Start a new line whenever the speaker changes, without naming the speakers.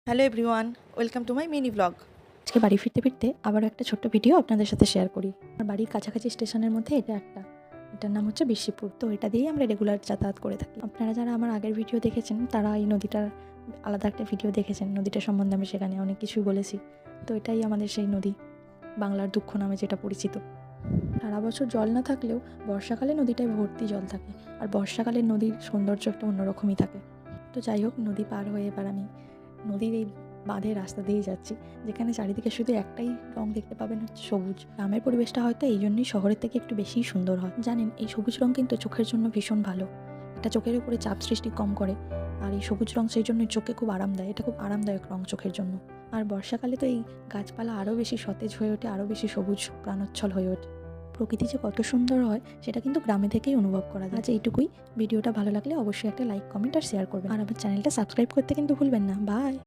Hello everyone, welcome to my mini blog.
আজকে বাড়ি ফিরতে ফিরতে আবারও একটা ছোট্ট ভিডিও আপনাদের সাথে শেয়ার করি। আমার বাড়ির কাছাকাছি স্টেশনের মধ্যে এটার নাম হচ্ছে বিশিপুর। তো এটা দিয়েই আমরা রেগুলার যাতায়াত করে থাকি। আপনারা যারা আমার আগের ভিডিও দেখেছেন তারা এই নদীটার আলাদা একটা ভিডিও দেখেছেন। নদীটার সম্বন্ধে আমি সেখানে অনেক কিছুই বলেছি। তো এটাই আমাদের সেই নদী, বাংলার দুঃখ নামে যেটা পরিচিত। সারা বছর জল না থাকলেও বর্ষাকালে নদীটায় ভর্তি জল থাকে, আর বর্ষাকালে নদীর সৌন্দর্য একটা অন্যরকমই থাকে। তো যাই হোক, নদী পার হয়ে এবার আমি নদীর এই বাঁধের রাস্তা দিয়ে যাচ্ছি, যেখানে চারিদিকে শুধু একটাই রং দেখতে পাবেন, হচ্ছে সবুজ। গ্রামের পরিবেশটা হয়তো এই জন্যই শহরের থেকে একটু বেশিই সুন্দর হয়। জানেন, এই সবুজ রং কিন্তু চোখের জন্য ভীষণ ভালো। এটা চোখের উপরে চাপ সৃষ্টি কম করে, আর এই সবুজ রং সেই জন্য চোখে খুব আরাম দেয়। এটা খুব আরামদায়ক রং চোখের জন্য। আর বর্ষাকালে তো এই গাছপালা আরও বেশি সতেজ হয়ে ওঠে, আরও বেশি সবুজ প্রাণোচ্ছল হয়ে ওঠে। প্রকৃতি যে কত সুন্দর হয় সেটা কিন্তু গ্রামে থেকেই অনুভব করা যায়। আজ এইটুকুই। ভিডিওটা ভালো লাগলে অবশ্যই একটা লাইক, কমেন্ট আর শেয়ার করবেন, আর আমার চ্যানেলটা সাবস্ক্রাইব করতে কিন্তু ভুলবেন না। বাই।